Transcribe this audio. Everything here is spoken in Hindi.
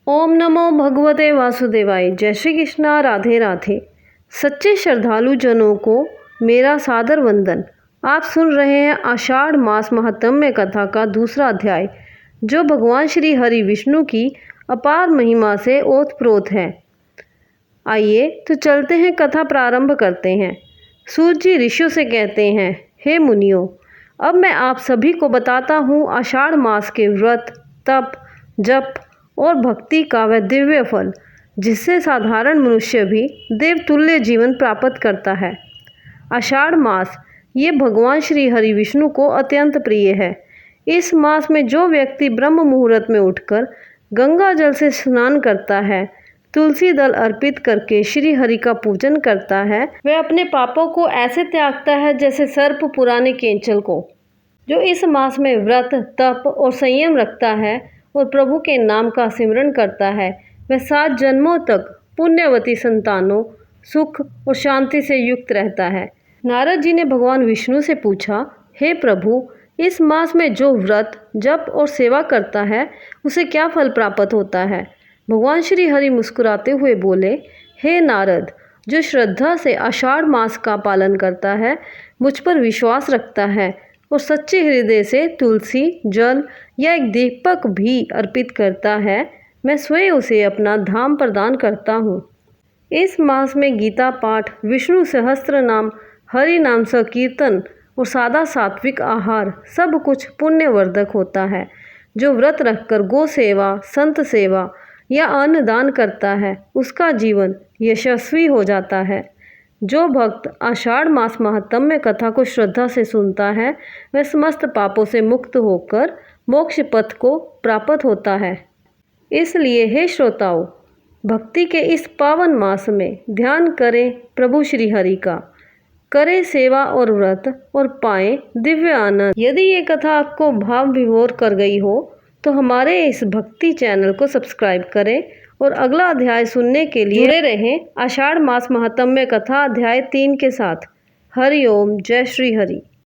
ओम नमो भगवते वासुदेवाय। जय श्री कृष्णा। राधे राधे। सच्चे श्रद्धालु जनों को मेरा सादर वंदन। आप सुन रहे हैं आषाढ़ मास महात्म्य कथा का दूसरा अध्याय, जो भगवान श्री हरि विष्णु की अपार महिमा से ओतप्रोत है। आइए तो चलते हैं, कथा प्रारंभ करते हैं। सूर्य जी ऋषियों से कहते हैं, हे मुनियों, अब मैं आप सभी को बताता हूँ आषाढ़ मास के व्रत, तप, जप और भक्ति का वह दिव्य फल, जिससे साधारण मनुष्य भी देवतुल्य जीवन प्राप्त करता है। आषाढ़ मास ये भगवान श्री हरि विष्णु को अत्यंत प्रिय है। इस मास में जो व्यक्ति ब्रह्म मुहूर्त में उठकर गंगा जल से स्नान करता है, तुलसी दल अर्पित करके श्री हरि का पूजन करता है, वह अपने पापों को ऐसे त्यागता है जैसे सर्प पुराने केंचल को। जो इस मास में व्रत, तप और संयम रखता है और प्रभु के नाम का सिमरन करता है, वह 7 जन्मों तक पुण्यवती संतानों, सुख और शांति से युक्त रहता है। नारद जी ने भगवान विष्णु से पूछा, हे प्रभु, इस मास में जो व्रत, जप और सेवा करता है, उसे क्या फल प्राप्त होता है? भगवान श्री हरि मुस्कुराते हुए बोले, हे नारद, जो श्रद्धा से आषाढ़ मास का पालन करता है, मुझ पर विश्वास रखता है और सच्चे हृदय से तुलसी, जल या एक दीपक भी अर्पित करता है, मैं स्वयं उसे अपना धाम प्रदान करता हूँ। इस मास में गीता पाठ, विष्णु सहस्त्र नाम, हरि नाम संकीर्तन और सादा सात्विक आहार सब कुछ पुण्यवर्धक होता है। जो व्रत रखकर गो सेवा, संत सेवा या अन्नदान करता है, उसका जीवन यशस्वी हो जाता है। जो भक्त आषाढ़ मास महात्म्य कथा को श्रद्धा से सुनता है, वह समस्त पापों से मुक्त होकर मोक्ष पथ को प्राप्त होता है। इसलिए हे श्रोताओं, भक्ति के इस पावन मास में ध्यान करें प्रभु श्री हरि का, करें सेवा और व्रत और पाएं दिव्य आनंद। यदि ये कथा आपको भाव विभोर कर गई हो तो हमारे इस भक्ति चैनल को सब्सक्राइब करें और अगला अध्याय सुनने के लिए जुड़े रहें आषाढ़ मास महात्म्य कथा अध्याय 3 के साथ। हरि ओम। जय श्री हरि।